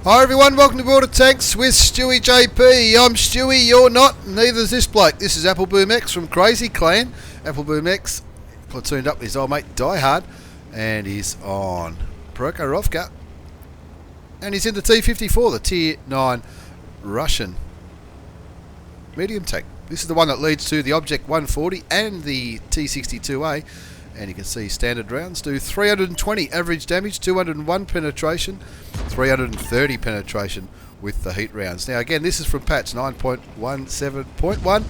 Hi everyone, welcome to Border Tanks with Stewie JP. I'm Stewie, you're not, neither's this bloke. This is Apple Boom X from Crazy Clan. Apple Boom X platooned up with his old mate Die Hard, and he's on Prokhorovka. And he's in the T-54, the Tier 9 Russian medium tank. This is the one that leads to the Object 140 and the T-62A. And you can see standard rounds do 320 average damage, 201 penetration, 330 penetration with the heat rounds. Now again, this is from patch 9.17.1.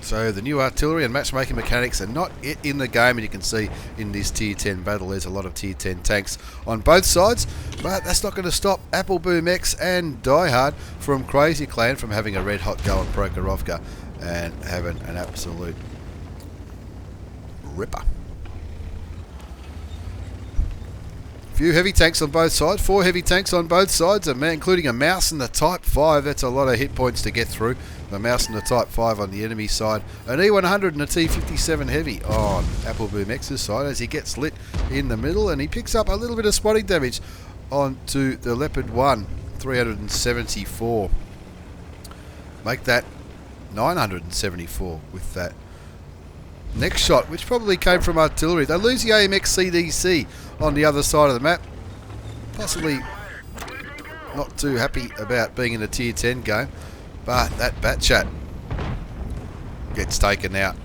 So the new artillery and matchmaking mechanics are not yet in the game, and you can see in this Tier 10 battle there's a lot of Tier 10 tanks on both sides, but that's not going to stop Apple Boom X and Die Hard from Crazy Clan from having a red hot go on Prokhorovka and having an absolute ripper. Few heavy tanks on both sides, 4 heavy tanks on both sides, including a Mouse and the Type 5. That's a lot of hit points to get through. The Mouse and the Type 5 on the enemy side, an E100 and a T57 heavy on Apple Boom X's side as he gets lit in the middle, and he picks up a little bit of spotting damage onto the Leopard 1, 374. Make that 974 with that next shot, which probably came from artillery. They lose the AMX CDC on the other side of the map. Possibly not too happy about being in a Tier 10 game, but that Batchat gets taken out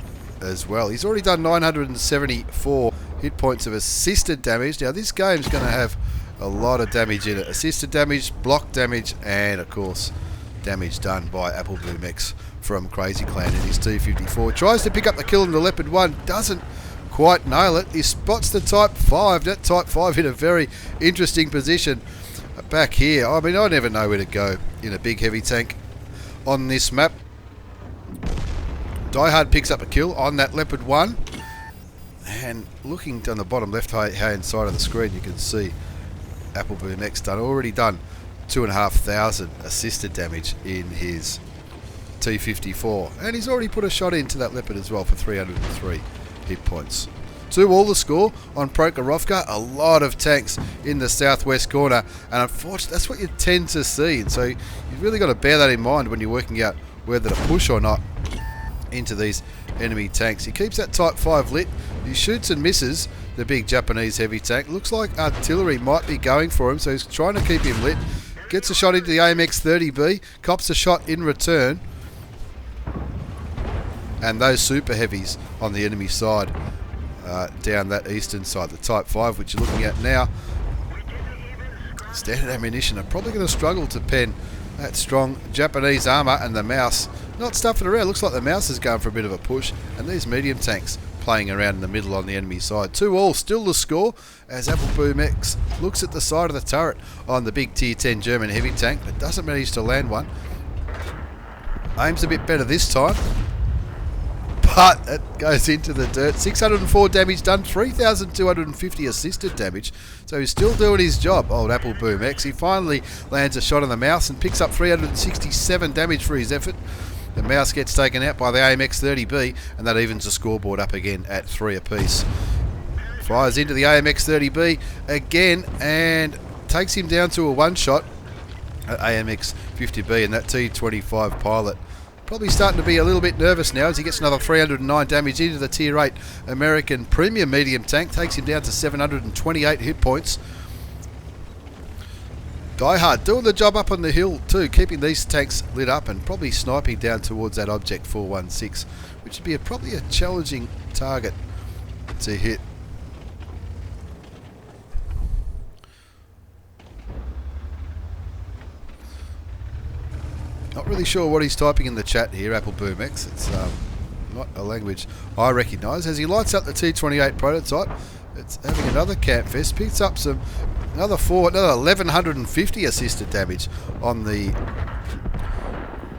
as well. He's already done 974 hit points of assisted damage. Now this game's going to have a lot of damage in it. Assisted damage, block damage, and of course damage done by Apple Boom X from Crazy Clan in his T-54. Tries to pick up the kill in the Leopard 1, doesn't quite nail it. He spots the Type 5. That Type 5 in a very interesting position back here. I mean, I never know where to go in a big heavy tank on this map. Die Hard picks up a kill on that Leopard 1, and looking down the bottom left hand side of the screen, you can see Apple Boom X already done 2,500 assisted damage in his T-54, and he's already put a shot into that Leopard as well for 303 hit points. 2-all the score on Prokhorovka. A lot of tanks in the southwest corner, and unfortunately that's what you tend to see, and so you've really got to bear that in mind when you're working out whether to push or not into these enemy tanks. He keeps that Type 5 lit. He shoots and misses the big Japanese heavy tank. Looks like artillery might be going for him, so he's trying to keep him lit. Gets a shot into the AMX 30B, cops a shot in return, and those super heavies on the enemy side down that eastern side, the Type 5 which you're looking at now, standard ammunition, are probably going to struggle to pen that strong Japanese armour, and the Mouse not stuffing around. Looks like the Mouse is going for a bit of a push, and these medium tanks playing around in the middle on the enemy side. 2-all still the score as Apple Boom X looks at the side of the turret on the big Tier 10 German heavy tank, but doesn't manage to land one. Aims a bit better this time, but it goes into the dirt. 604 damage done, 3,250 assisted damage, so he's still doing his job, old Apple Boom X. He finally lands a shot on the Mouse and picks up 367 damage for his effort. The Mouse gets taken out by the AMX 30B, and that evens the scoreboard up again at 3 apiece. Fires into the AMX 30B again and takes him down to a one-shot at AMX 50B, and that T-25 pilot probably starting to be a little bit nervous now as he gets another 309 damage into the Tier 8 American Premium Medium Tank. Takes him down to 728 hit points. Die Hard doing the job up on the hill too, keeping these tanks lit up and probably sniping down towards that Object 416, which would be probably a challenging target to hit. Not really sure what he's typing in the chat here, Apple Boom X. It's not a language I recognise. As he lights up the T-28 prototype, it's having another camp fest. Picks up another 1,150 assisted damage on the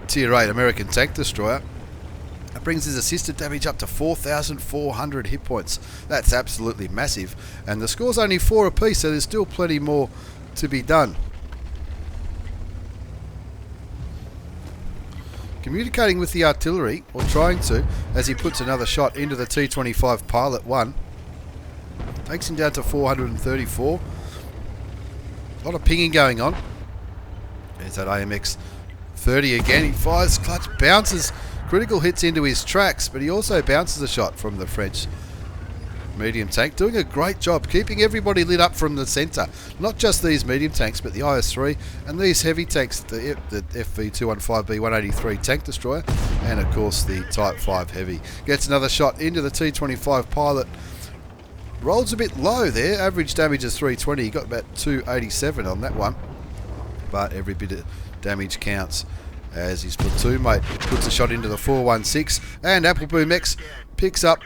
Tier 8 American Tank Destroyer. That brings his assisted damage up to 4,400 hit points. That's absolutely massive. And the score's only 4 apiece, so there's still plenty more to be done. Communicating with the artillery, or trying to, as he puts another shot into the T-25 Pilot 1. Takes him down to 434. A lot of pinging going on. There's that AMX 30 again. He fires clutch, bounces, critical hits into his tracks, but he also bounces a shot from the French medium tank, doing a great job keeping everybody lit up from the centre. Not just these medium tanks, but the IS-3 and these heavy tanks, the FV215B 183 tank destroyer, and of course the Type 5 heavy. Gets another shot into the T-25 pilot. Rolls a bit low there. Average damage is 320. He got about 287 on that one, but every bit of damage counts as his platoon mate puts a shot into the 416, and Appleboom X picks up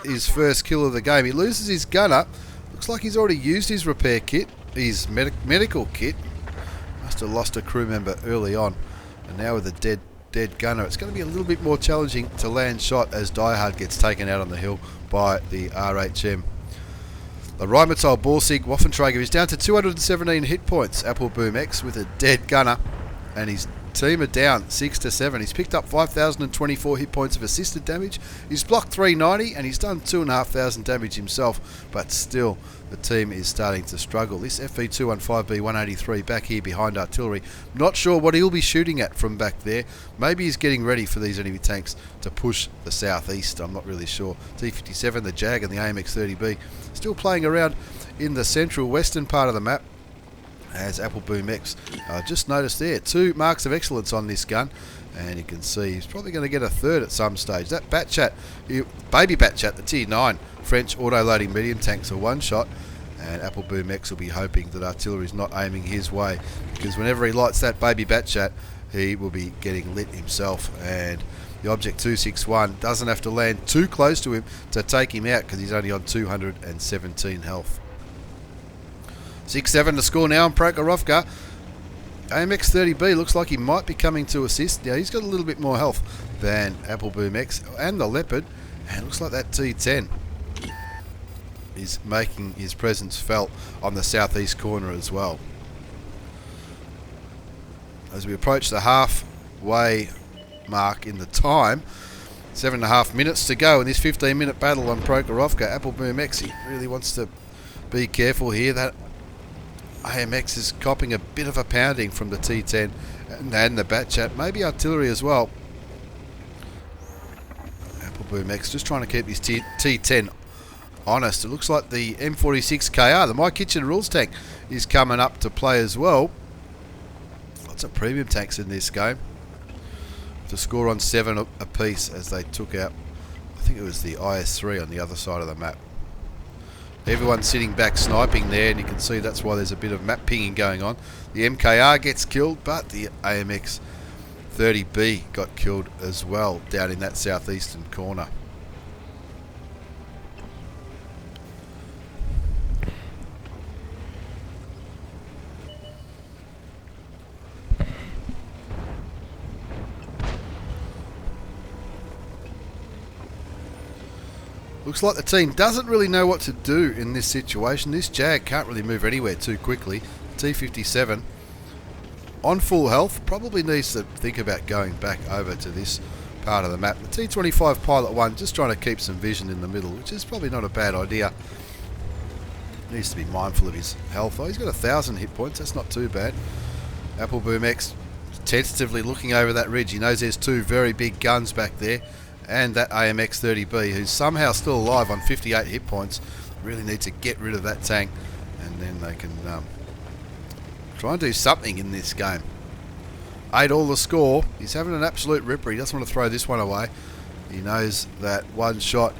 his first kill of the game. He loses his gunner. Looks like he's already used his repair kit, his medical kit. Must have lost a crew member early on, and now with a dead gunner, it's going to be a little bit more challenging to land shot as Die Hard gets taken out on the hill by the RHM. The Rheinmetall Borsig Waffenträger is down to 217 hit points. Appleboom X with a dead gunner, and his team are down 6 to 7. He's picked up 5,024 hit points of assisted damage. He's blocked 390 and he's done 2,500 damage himself, but still the team is starting to struggle. This FV215B 183 back here behind artillery, not sure what he'll be shooting at from back there. Maybe he's getting ready for these enemy tanks to push the southeast. I'm not really sure. T57, the Jag and the AMX 30B still playing around in the central western part of the map. As Appleboom X, just noticed there, 2 marks of excellence on this gun, and you can see he's probably going to get a third at some stage. That Batchat, baby Batchat, the Tier 9 French auto-loading medium tank's a one shot, and Appleboom X will be hoping that artillery's not aiming his way, because whenever he lights that baby Batchat, he will be getting lit himself, and the Object 261 doesn't have to land too close to him to take him out, because he's only on 217 health. 6-7 to score now on Prokhorovka. AMX 30B looks like he might be coming to assist. Now he's got a little bit more health than Appleboom X and the Leopard, and it looks like that T10 is making his presence felt on the southeast corner as well. As we approach the halfway mark in the time, 7.5 minutes to go in this 15-minute battle on Prokhorovka. Appleboom X, he really wants to be careful here. That AMX is copping a bit of a pounding from the T10 and the Batchat, maybe artillery as well. Appleboom X just trying to keep his T10 honest. It looks like the M46KR, the My Kitchen Rules tank, is coming up to play as well. Lots of premium tanks in this game. To score on 7 apiece as they took out, I think it was the IS-3 on the other side of the map. Everyone's sitting back sniping there, and you can see that's why there's a bit of map pinging going on. The MKR gets killed, but the AMX 30B got killed as well down in that southeastern corner. Looks like the team doesn't really know what to do in this situation. This Jag can't really move anywhere too quickly. T57 on full health probably needs to think about going back over to this part of the map. The T25 Pilot 1 just trying to keep some vision in the middle, which is probably not a bad idea. Needs to be mindful of his health. Oh, he's got 1,000 hit points, that's not too bad. Appleboom X tentatively looking over that ridge. He knows there's 2 very big guns back there, and that AMX 30B, who's somehow still alive on 58 hit points. Really need to get rid of that tank, and then they can try and do something in this game. 8 all the score. He's having an absolute ripper. He doesn't want to throw this one away. He knows that one shot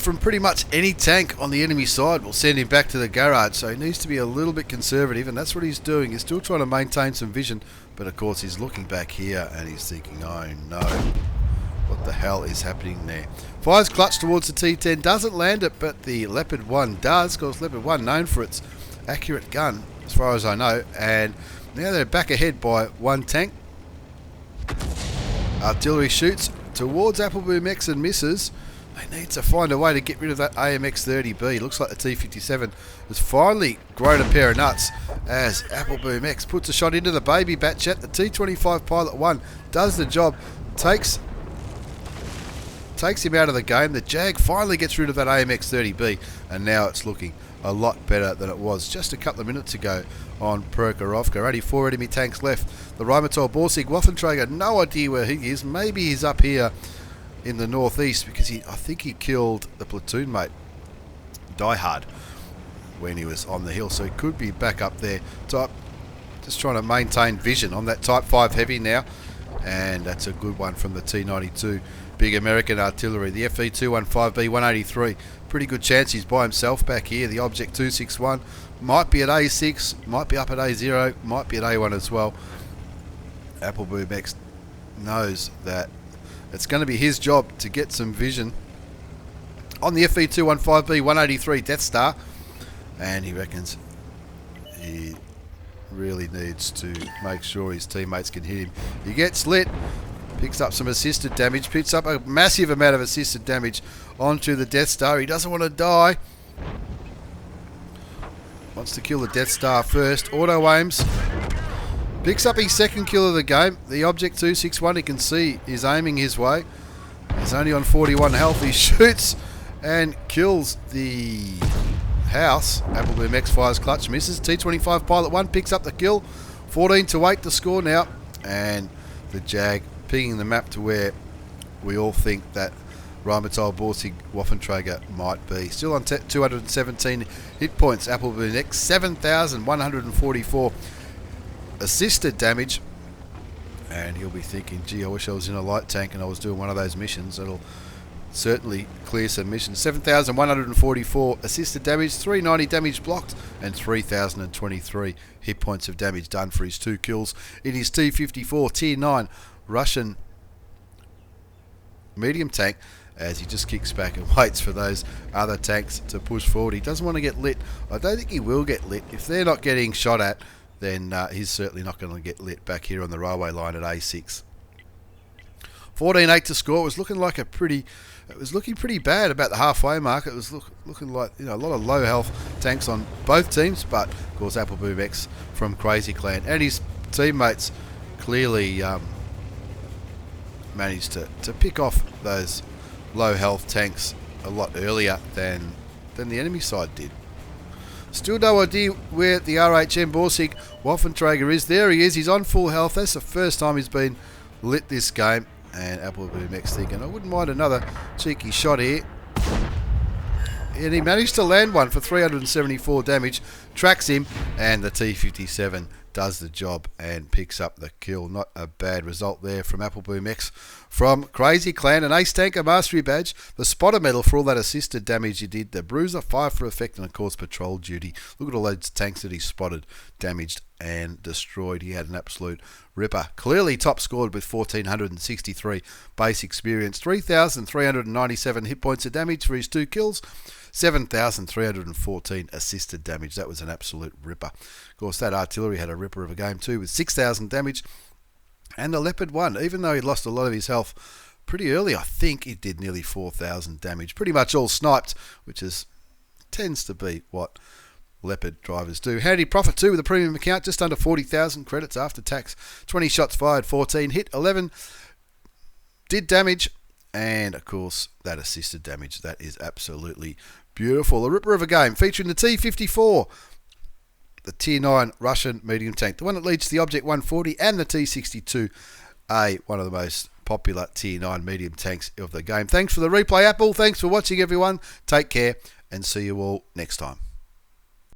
from pretty much any tank on the enemy side will send him back to the garage, so he needs to be a little bit conservative, and that's what he's doing. He's still trying to maintain some vision, but of course he's looking back here and he's thinking, oh no, what the hell is happening there? Fires clutch towards the T10, doesn't land it, but the Leopard 1 does, because Leopard 1 known for its accurate gun, as far as I know, and now they're back ahead by 1 tank. Artillery shoots towards Appleboom X and misses. They need to find a way to get rid of that AMX 30B. Looks like the T57 has finally grown a pair of nuts as Appleboom X puts a shot into the baby Batchat. The T25 Pilot 1 does the job, takes takes him out of the game. The Jag finally gets rid of that AMX 30B, and now it's looking a lot better than it was just a couple of minutes ago on Prokhorovka. Only 4 enemy tanks left. The Rheinmetall Borsig Waffenträger, no idea where he is. Maybe he's up here in the northeast, because I think he killed the platoon mate, Die Hard, when he was on the hill. So he could be back up there. Just trying to maintain vision on that Type 5 Heavy now. And that's a good one from the T92 big American artillery. The FE215B 183, pretty good chance he's by himself back here. The Object 261 might be at A6, might be up at A0, might be at A1 as well. Appleboom X knows that it's going to be his job to get some vision on the FE215B 183 Death Star, and he reckons he really needs to make sure his teammates can hit him. He gets lit, picks up some assisted damage, picks up a massive amount of assisted damage onto the Death Star. He doesn't want to die. Wants to kill the Death Star first. Auto aims. Picks up his second kill of the game. The Object 261, you can see, is aiming his way. He's only on 41 health. He shoots and kills the house. Appleboom X fires clutch, misses. T25 Pilot 1 picks up the kill. 14-8 the score now. And the Jag pinging the map to where we all think that Rheinmetall Borsig Waffenträger might be. Still on 217 hit points. Appleboom X, 7,144 assisted damage. And he'll be thinking, gee, I wish I was in a light tank and I was doing one of those missions. It'll certainly clear some missions. 7,144 assisted damage, 390 damage blocked, and 3,023 hit points of damage done for his 2 kills in his T-54 Tier 9 Russian medium tank, as he just kicks back and waits for those other tanks to push forward. He doesn't want to get lit. I don't think he will get lit. If they're not getting shot at, then he's certainly not going to get lit back here on the railway line at A6. 14-8 to score. It was looking like pretty bad about the halfway mark. It was looking like, you know, a lot of low health tanks on both teams, but of course Appleboom X from Crazy Clan and his teammates clearly managed to pick off those low health tanks a lot earlier than the enemy side did. Still no idea where the RHM Borsig Waffenträger is. There he is. He's on full health. That's the first time he's been lit this game. And Appleboom X thinking, I wouldn't mind another cheeky shot here. And he managed to land one for 374 damage. Tracks him, and the T-57 does the job and picks up the kill. Not a bad result there from Appleboom X from Crazy Clan. An Ace Tanker Mastery Badge, the Spotter Medal for all that assisted damage you did, the Bruiser, Fire for Effect, and of course Patrol Duty. Look at all those tanks that he spotted, damaged, and destroyed. He had an absolute ripper. Clearly top scored with 1,463 base experience, 3,397 hit points of damage for his 2 kills, 7,314 assisted damage. That was an absolute ripper. Of course, that artillery had a ripper of a game too with 6,000 damage. And the Leopard 1, even though he lost a lot of his health pretty early, I think he did nearly 4,000 damage. Pretty much all sniped, which tends to be what Leopard drivers do. Handy profit too with a premium account, just under 40,000 credits after tax. 20 shots fired, 14 hit, 11 did damage. And of course, that assisted damage, that is absolutely beautiful. A ripper of a game featuring the T-54, the Tier 9 Russian medium tank, the one that leads to the Object 140 and the T-62A, one of the most popular Tier 9 medium tanks of the game. Thanks for the replay, Apple. Thanks for watching, everyone. Take care and see you all next time.